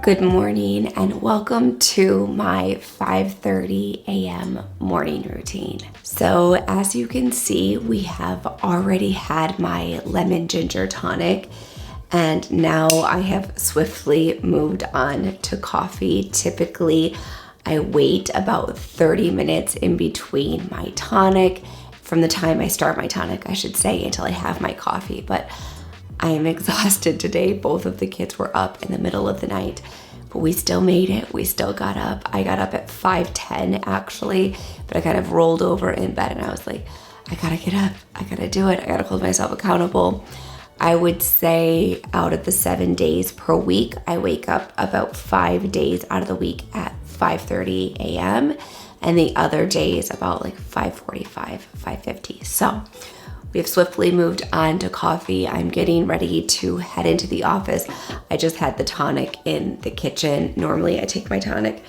Good morning and welcome to my 5:30 a.m. morning routine. So as you can see, we have already had my lemon ginger tonic and now I have swiftly moved on to coffee. Typically, I wait about 30 minutes in between my tonic, from the time I start my tonic, I should say, until I have my coffee. But I am exhausted today. Both of the kids were up in the middle of the night, but we still made it. We still got up. I got up at 5:10 actually, but I kind of rolled over in bed and I was like, I gotta get up. I gotta do it. I gotta hold myself accountable. I would say out of the 7 days per week, I wake up about 5 days out of the week at 5:30 a.m. and the other days about like 5:45, 5:50. So we have swiftly moved on to coffee. I'm getting ready to head into the office. I just had the tonic in the kitchen. Normally I take my tonic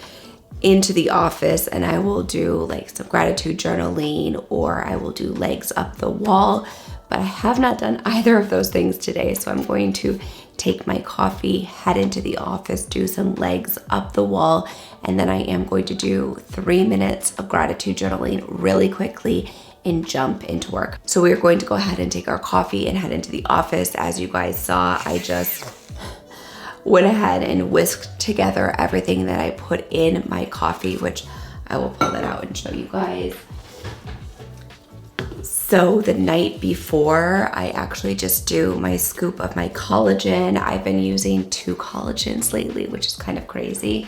into the office and I will do like some gratitude journaling or I will do legs up the wall, but I have not done either of those things today. So I'm going to take my coffee, head into the office, do some legs up the wall, and then I am going to do 3 minutes of gratitude journaling really quickly and jump into work. So we're going to go ahead and take our coffee and head into the office. As you guys saw, I just went ahead and whisked together everything that I put in my coffee, which I will pull that out and show you guys. So the night before, I actually just do my scoop of my collagen. I've been using 2 collagens lately, which is kind of crazy.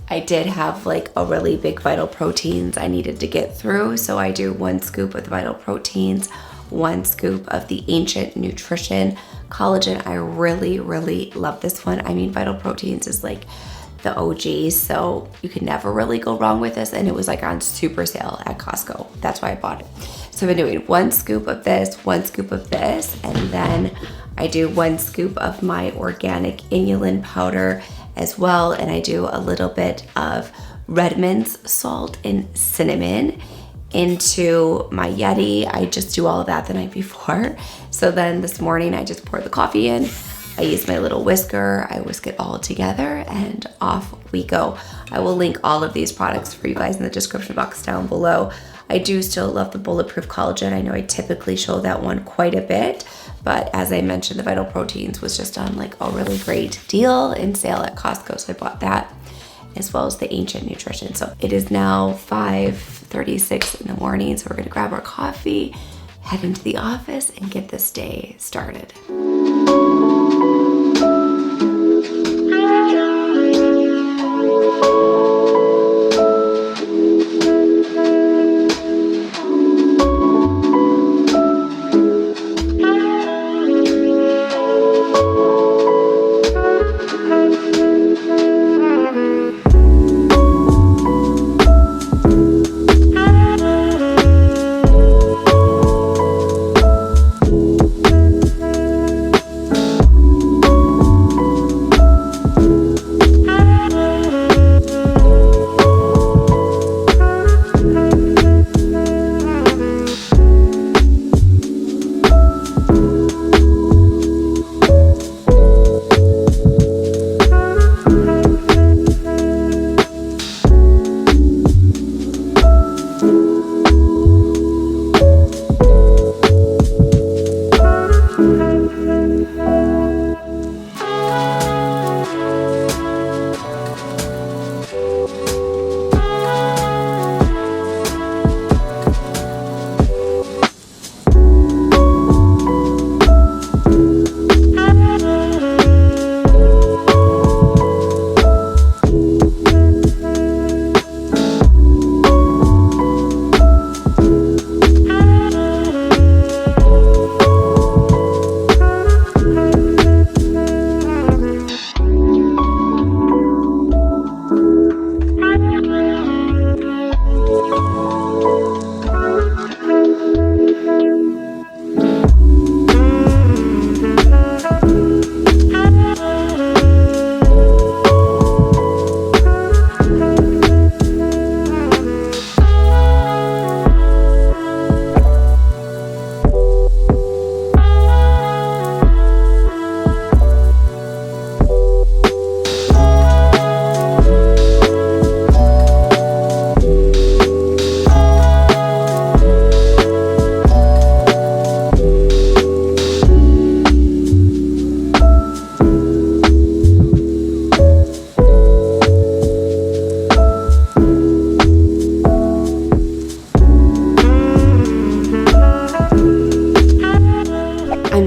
I did have like a really big Vital Proteins I needed to get through. So I do 1 scoop of the Vital Proteins, 1 scoop of the Ancient Nutrition collagen. I really, really love this one. I mean, Vital Proteins is like the OG, so you can never really go wrong with this. And it was like on super sale at Costco. That's why I bought it. So I've been doing 1 scoop of this, 1 scoop of this, and then I do 1 scoop of my organic inulin powder as well, and I do a little bit of Redmond's salt and cinnamon into my Yeti. I just do all of that the night before. So then this morning I just poured the coffee in. I use my little whisker, I whisk it all together, and off we go. I will link all of these products for you guys in the description box down below. I do still love the Bulletproof Collagen. I know I typically show that one quite a bit, but as I mentioned, the Vital Proteins was just on like a really great deal in sale at Costco, so I bought that, as well as the Ancient Nutrition. So it is now 5:36 in the morning, so we're gonna grab our coffee, head into the office, and get this day started.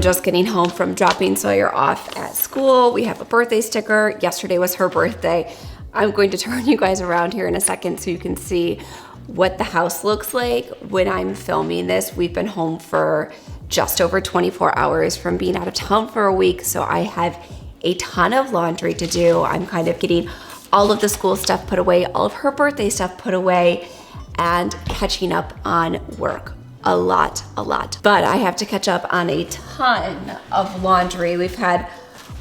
just getting home from dropping Sawyer off at school. We have a birthday sticker. Yesterday was her birthday. I'm going to turn you guys around here in a second so you can see what the house looks like when I'm filming this. We've been home for just over 24 hours from being out of town for a week, so I have a ton of laundry to do. I'm kind of getting all of the school stuff put away, all of her birthday stuff put away, and catching up on work. A lot. But I have to catch up on a ton of laundry. We've had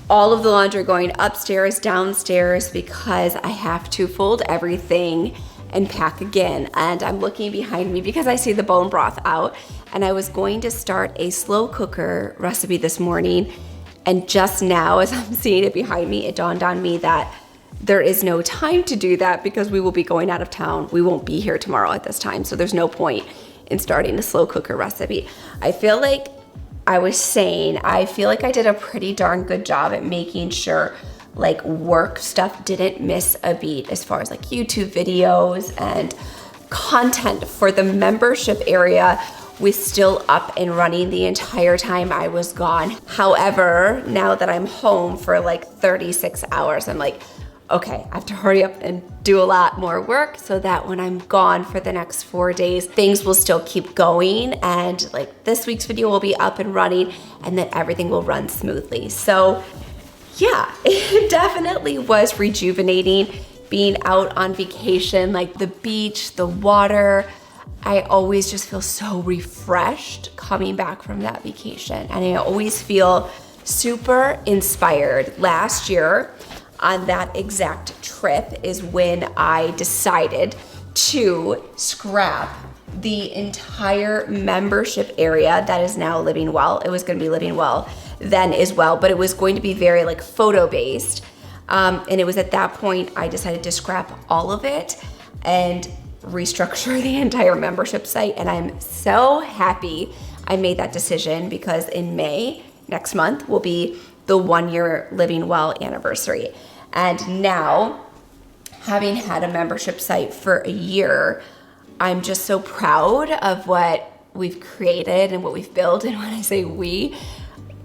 all of the laundry going upstairs, downstairs, because I have to fold everything and pack again. And I'm looking behind me because I see the bone broth out, and I was going to start a slow cooker recipe this morning. And just now, as I'm seeing it behind me, it dawned on me that there is no time to do that because we will be going out of town. We won't be here tomorrow at this time, so there's no point in starting a slow cooker recipe. I feel like I feel like I did a pretty darn good job at making sure like work stuff didn't miss a beat as far as like YouTube videos and content for the membership area was still up and running the entire time I was gone. However, now that I'm home for like 36 hours, I'm like, okay, I have to hurry up and do a lot more work so that when I'm gone for the next 4 days, things will still keep going, and like this week's video will be up and running, and then everything will run smoothly. So yeah, it definitely was rejuvenating being out on vacation, like the beach, the water. I always just feel so refreshed coming back from that vacation, and I always feel super inspired. Last year, on that exact trip is when I decided to scrap the entire membership area that is now Living Well. It was gonna be Living Well then as well, but it was going to be very like photo based. And it was at that point I decided to scrap all of it and restructure the entire membership site. And I'm so happy I made that decision because in May, next month, will be the 1 year Living Well anniversary. And now, having had a membership site for a year, I'm just so proud of what we've created and what we've built. And when I say we,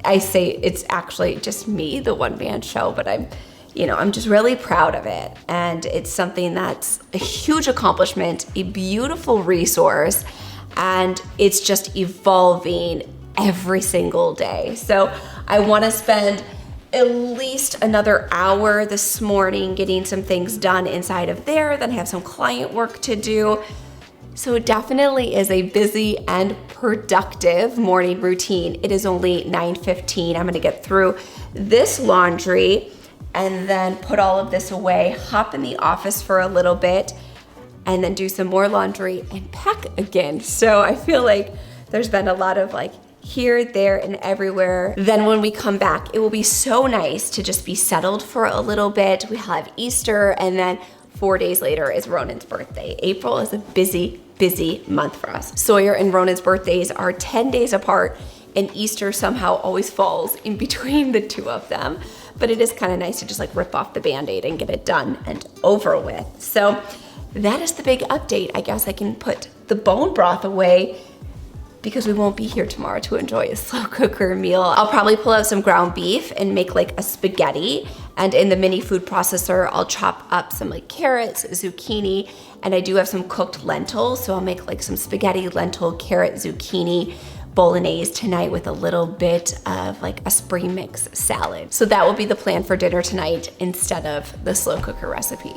I say it's actually just me, the one-man show, but I'm just really proud of it. And it's something that's a huge accomplishment, a beautiful resource, and it's just evolving every single day. So I want to spend at least another hour this morning getting some things done inside of there, then I have some client work to do. So it definitely is a busy and productive morning routine. It is only 9:15. I'm gonna get through this laundry and then put all of this away, hop in the office for a little bit, and then do some more laundry and pack again. So I feel like there's been a lot of like here, there, and everywhere. Then when we come back, it will be so nice to just be settled for a little bit. We have Easter, and then 4 days later is Ronan's birthday. April is a busy month for us. Sawyer and Ronan's birthdays are 10 days apart, and Easter somehow always falls in between the two of them. But it is kind of nice to just like rip off the Band-Aid and get it done and over with. So that is the big update. I guess I can put the bone broth away because we won't be here tomorrow to enjoy a slow cooker meal. I'll probably pull out some ground beef and make like a spaghetti. And in the mini food processor, I'll chop up some like carrots, zucchini, and I do have some cooked lentils. So I'll make like some spaghetti, lentil, carrot, zucchini, bolognese tonight with a little bit of like a spring mix salad. So that will be the plan for dinner tonight instead of the slow cooker recipe.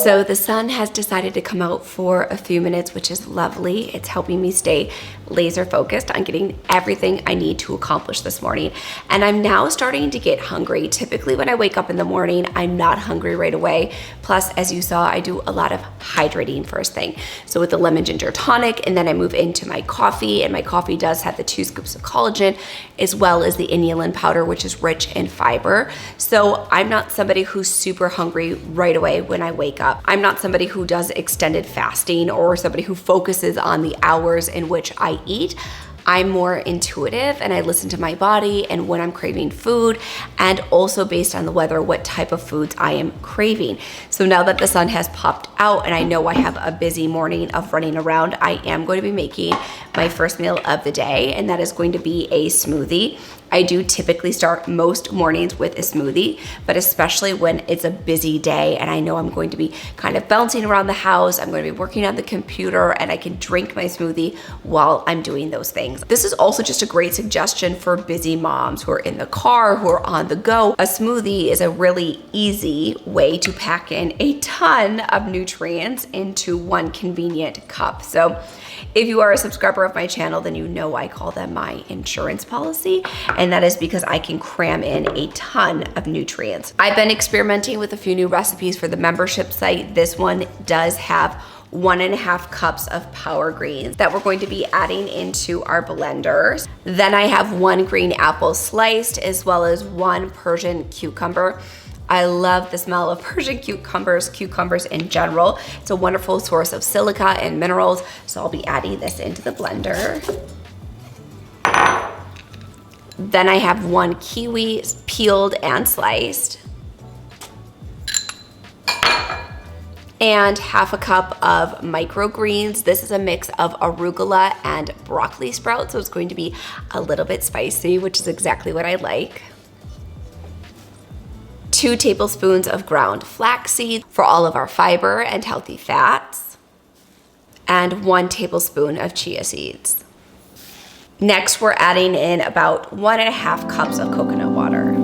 So the sun has decided to come out for a few minutes, which is lovely. It's helping me stay laser focused on getting everything I need to accomplish this morning. And I'm now starting to get hungry. Typically when I wake up in the morning, I'm not hungry right away. Plus, as you saw, I do a lot of hydrating first thing. So with the lemon ginger tonic, and then I move into my coffee, and my coffee does have the 2 scoops of collagen, as well as the inulin powder, which is rich in fiber. So I'm not somebody who's super hungry right away when I wake up. I'm not somebody who does extended fasting or somebody who focuses on the hours in which I eat. I'm more intuitive and I listen to my body and when I'm craving food, and also based on the weather, what type of foods I am craving. So now that the sun has popped out and I know I have a busy morning of running around, I am going to be making my first meal of the day, and that is going to be a smoothie. I do typically start most mornings with a smoothie, but especially when it's a busy day and I know I'm going to be kind of bouncing around the house, I'm going to be working on the computer, and I can drink my smoothie while I'm doing those things. This is also just a great suggestion for busy moms who are in the car, who are on the go. A smoothie is a really easy way to pack in a ton of nutrients into one convenient cup. So if you are a subscriber of my channel, then you know I call them my insurance policy, and that is because I can cram in a ton of nutrients. I've been experimenting with a few new recipes for the membership site. This one does have 1.5 cups of power greens that we're going to be adding into our blenders. Then I have 1 green apple sliced, as well as 1 Persian cucumber. I love the smell of Persian cucumbers in general. It's a wonderful source of silica and minerals, so I'll be adding this into the blender. Then I have 1 kiwi peeled and sliced, and 1/2 cup of microgreens. This is a mix of arugula and broccoli sprouts, so it's going to be a little bit spicy, which is exactly what I like. 2 tablespoons of ground flaxseed for all of our fiber and healthy fats, and 1 tablespoon of chia seeds. Next, we're adding in about 1.5 cups of coconut water.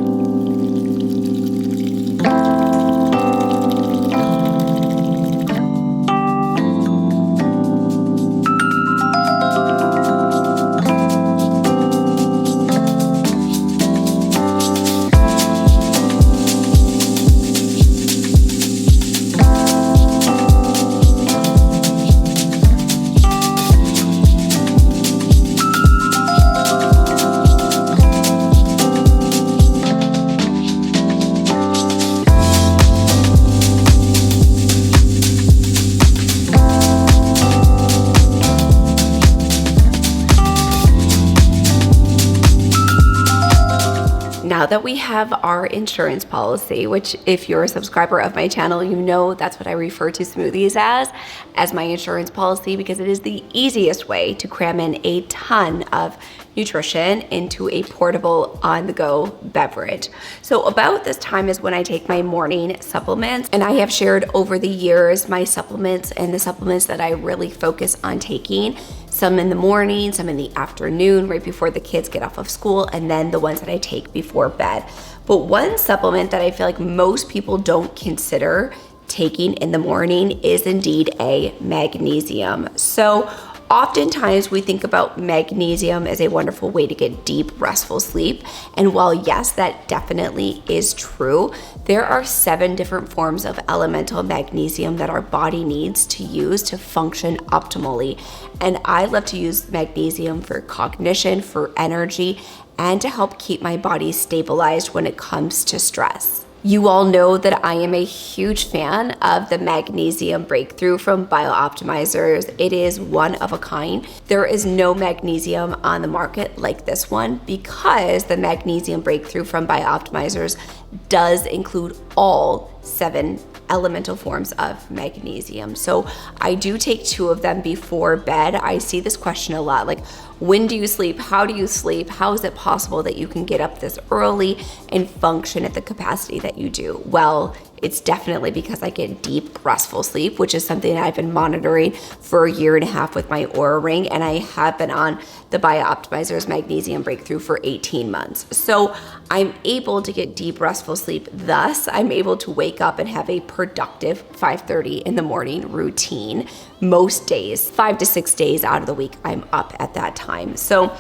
Now that we have our insurance policy, which if you're a subscriber of my channel, you know that's what I refer to smoothies as my insurance policy, because it is the easiest way to cram in a ton of nutrition into a portable on-the-go beverage. So about this time is when I take my morning supplements, and I have shared over the years my supplements and the supplements that I really focus on taking. Some in the morning, some in the afternoon, right before the kids get off of school, and then the ones that I take before bed. But one supplement that I feel like most people don't consider taking in the morning is indeed a magnesium. So oftentimes we think about magnesium as a wonderful way to get deep, restful sleep. And while yes, that definitely is true, there are 7 different forms of elemental magnesium that our body needs to use to function optimally. And I love to use magnesium for cognition, for energy, and to help keep my body stabilized when it comes to stress. You all know that I am a huge fan of the magnesium breakthrough from BioOptimizers. It is one of a kind. There is no magnesium on the market like this one, because the magnesium breakthrough from BioOptimizers does include all 7 elemental forms of magnesium. So I do take 2 of them before bed. I see this question a lot, like, when do you sleep? How do you sleep? How is it possible that you can get up this early and function at the capacity that you do? Well, it's definitely because I get deep, restful sleep, which is something that I've been monitoring for a year and a half with my Oura Ring, and I have been on the BioOptimizer's Magnesium Breakthrough for 18 months. So I'm able to get deep, restful sleep. Thus, I'm able to wake up and have a productive 5:30 in the morning routine. Most days, 5 to 6 days out of the week, I'm up at that time. So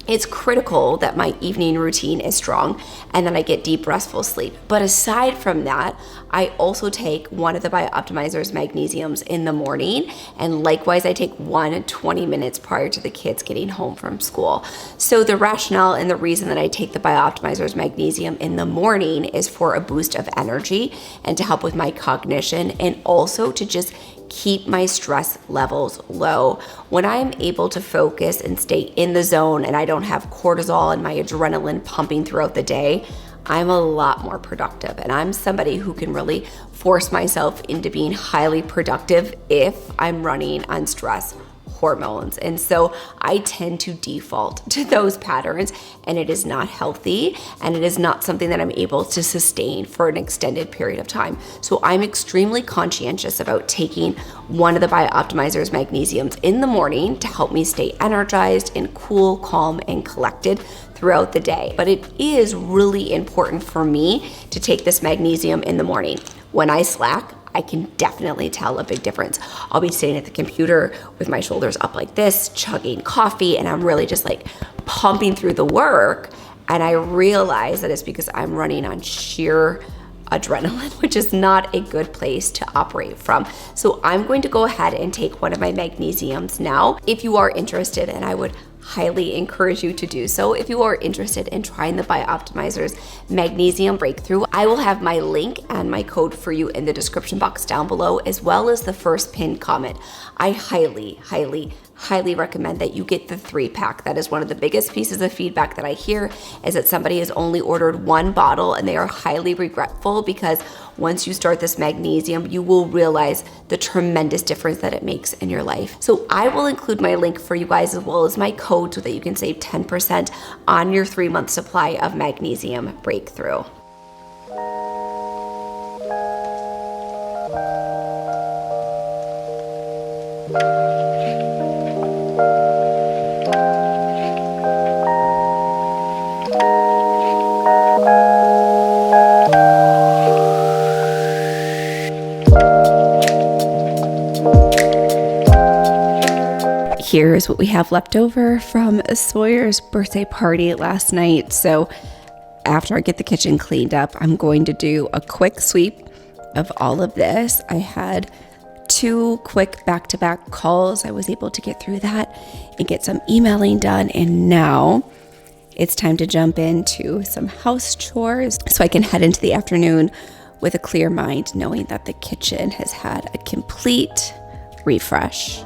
it's critical that my evening routine is strong and that I get deep, restful sleep. But aside from that, I also take one of the BioOptimizer's magnesiums in the morning, and likewise, I take one 20 minutes prior to the kids getting home from school. So the rationale and the reason that I take the BioOptimizer's magnesium in the morning is for a boost of energy and to help with my cognition, and also to just keep my stress levels low. When I'm able to focus and stay in the zone and I don't have cortisol and my adrenaline pumping throughout the day, I'm a lot more productive. And I'm somebody who can really force myself into being highly productive if I'm running on stress hormones. And so I tend to default to those patterns, and it is not healthy, and it is not something that I'm able to sustain for an extended period of time. So I'm extremely conscientious about taking one of the BioOptimizer's magnesiums in the morning to help me stay energized and cool, calm, and collected throughout the day. But it is really important for me to take this magnesium in the morning. When I slack, I can definitely tell a big difference. I'll be sitting at the computer with my shoulders up like this, chugging coffee, and I'm really just like pumping through the work. And I realize that it's because I'm running on sheer adrenaline, which is not a good place to operate from. So I'm going to go ahead and take one of my magnesiums now. If you are interested, and I would highly encourage you to do so. If you are interested in trying the BioOptimizer's Magnesium Breakthrough, I will have my link and my code for you in the description box down below, as well as the first pinned comment. I highly recommend that you get the 3-pack. That is one of the biggest pieces of feedback that I hear, is that somebody has only ordered one bottle and they are highly regretful, because once you start this magnesium, you will realize the tremendous difference that it makes in your life. So I will include my link for you guys, as well as my code, so that you can save 10% on your 3-month supply of Magnesium Breakthrough. Here's what we have left over from Sawyer's birthday party last night. So after I get the kitchen cleaned up, I'm going to do a quick sweep of all of this. I had 2 quick back-to-back calls. I was able to get through that and get some emailing done. And now it's time to jump into some house chores so I can head into the afternoon with a clear mind, knowing that the kitchen has had a complete refresh.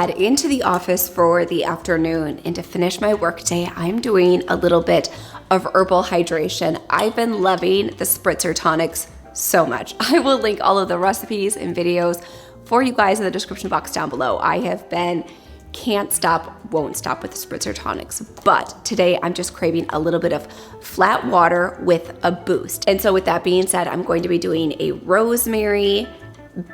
head into the office for the afternoon, and to finish my workday, I'm doing a little bit of herbal hydration. I've been loving the spritzer tonics so much. I will link all of the recipes and videos for you guys in the description box down below. I have been can't stop, won't stop with the spritzer tonics, but today I'm just craving a little bit of flat water with a boost. And so with that being said, I'm going to be doing a rosemary,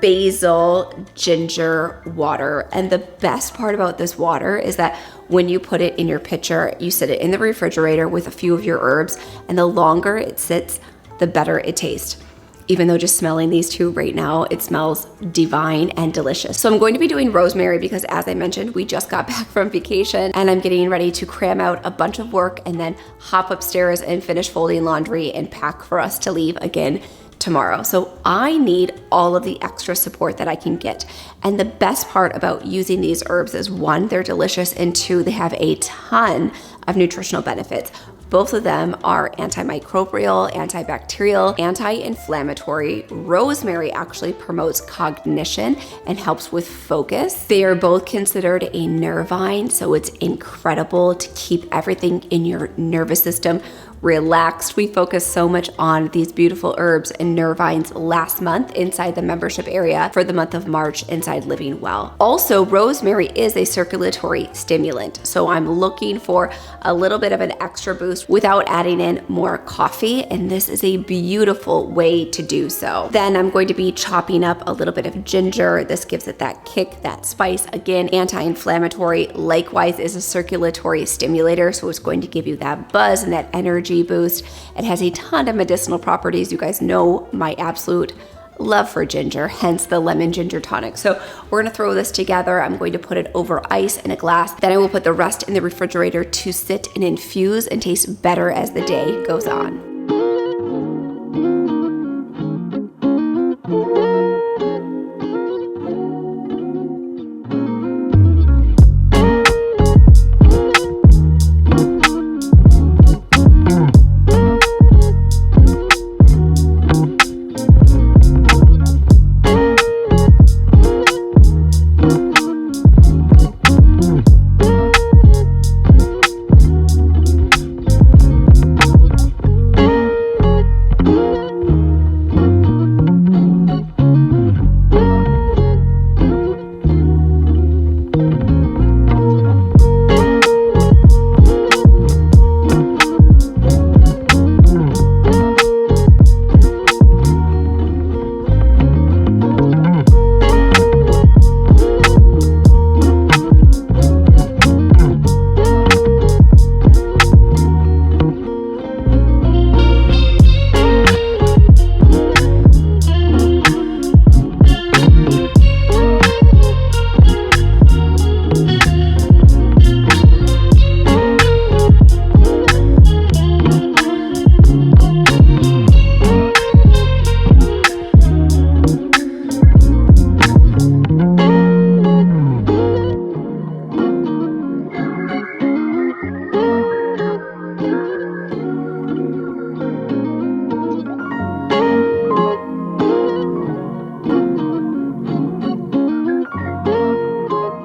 basil, ginger water. And the best part about this water is that when you put it in your pitcher, you sit it in the refrigerator with a few of your herbs, and the longer it sits, the better it tastes. Even though just smelling these two right now, it smells divine and delicious. So I'm going to be doing rosemary because, as I mentioned, we just got back from vacation and I'm getting ready to cram out a bunch of work and then hop upstairs and finish folding laundry and pack for us to leave again tomorrow. So I need all of the extra support that I can get. And the best part about using these herbs is, one, they're delicious, and two, they have a ton of nutritional benefits. Both of them are antimicrobial, antibacterial, anti-inflammatory. Rosemary actually promotes cognition and helps with focus. They are both considered a nervine, so it's incredible to keep everything in your nervous system relaxed. We focused so much on these beautiful herbs and nervines last month inside the membership area for the month of March inside Living Well. Also, rosemary is a circulatory stimulant, so I'm looking for a little bit of an extra boost without adding in more coffee, and this is a beautiful way to do so. Then I'm going to be chopping up a little bit of ginger. This gives it that kick, that spice. Again, anti-inflammatory, likewise is a circulatory stimulator, so it's going to give you that buzz and that energy boost. It has a ton of medicinal properties. You guys know my absolute love for ginger, hence the lemon ginger tonic. So we're gonna throw this together. I'm going to put it over ice in a glass. Then I will put the rest in the refrigerator to sit and infuse and taste better as the day goes on.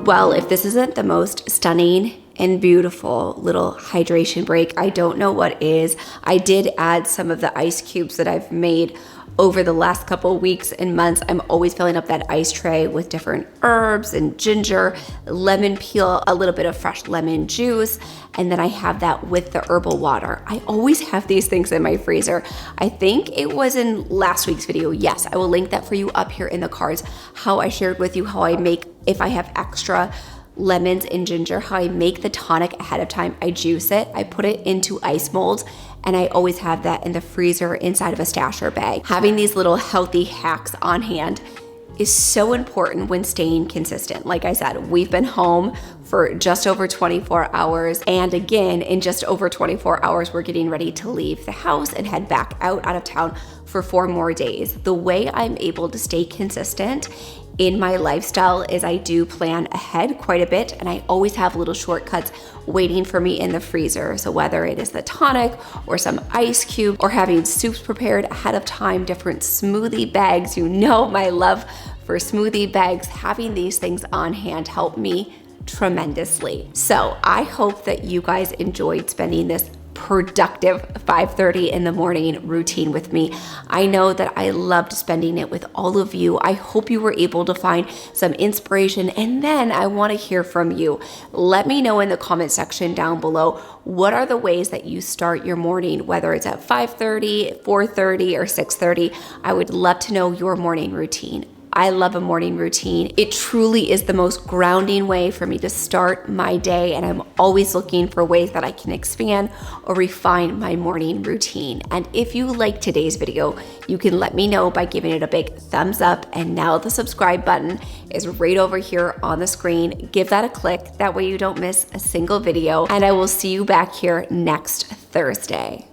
Well, if this isn't the most stunning and beautiful little hydration break, I don't know what is. I did add some of the ice cubes that I've made over the last couple weeks and months. I'm always filling up that ice tray with different herbs and ginger, lemon peel, a little bit of fresh lemon juice, and then I have that with the herbal water. I always have these things in my freezer. I think it was in last week's video. Yes, I will link that for you up here in the cards, how I shared with you how I make, if I have extra lemons and ginger, how I make the tonic ahead of time. I juice it, I put it into ice molds, and I always have that in the freezer inside of a stasher bag. Having these little healthy hacks on hand is so important when staying consistent. Like I said, we've been home for just over 24 hours. And again, in just over 24 hours, we're getting ready to leave the house and head back out of town for 4 more days. The way I'm able to stay consistent in my lifestyle is I do plan ahead quite a bit, and I always have little shortcuts waiting for me in the freezer. So whether it is the tonic or some ice cube or having soups prepared ahead of time, different smoothie bags, you know my love for smoothie bags, having these things on hand help me tremendously. So I hope that you guys enjoyed spending this productive 5:30 in the morning routine with me. I know that I loved spending it with all of you. I hope you were able to find some inspiration, and then I want to hear from you. Let me know in the comment section down below, what are the ways that you start your morning, whether it's at 5:30, 4:30, or 6:30. I would love to know your morning routine. I love a morning routine. It truly is the most grounding way for me to start my day, and I'm always looking for ways that I can expand or refine my morning routine. And if you like today's video, you can let me know by giving it a big thumbs up, and now the subscribe button is right over here on the screen. Give that a click, that way you don't miss a single video, and I will see you back here next Thursday.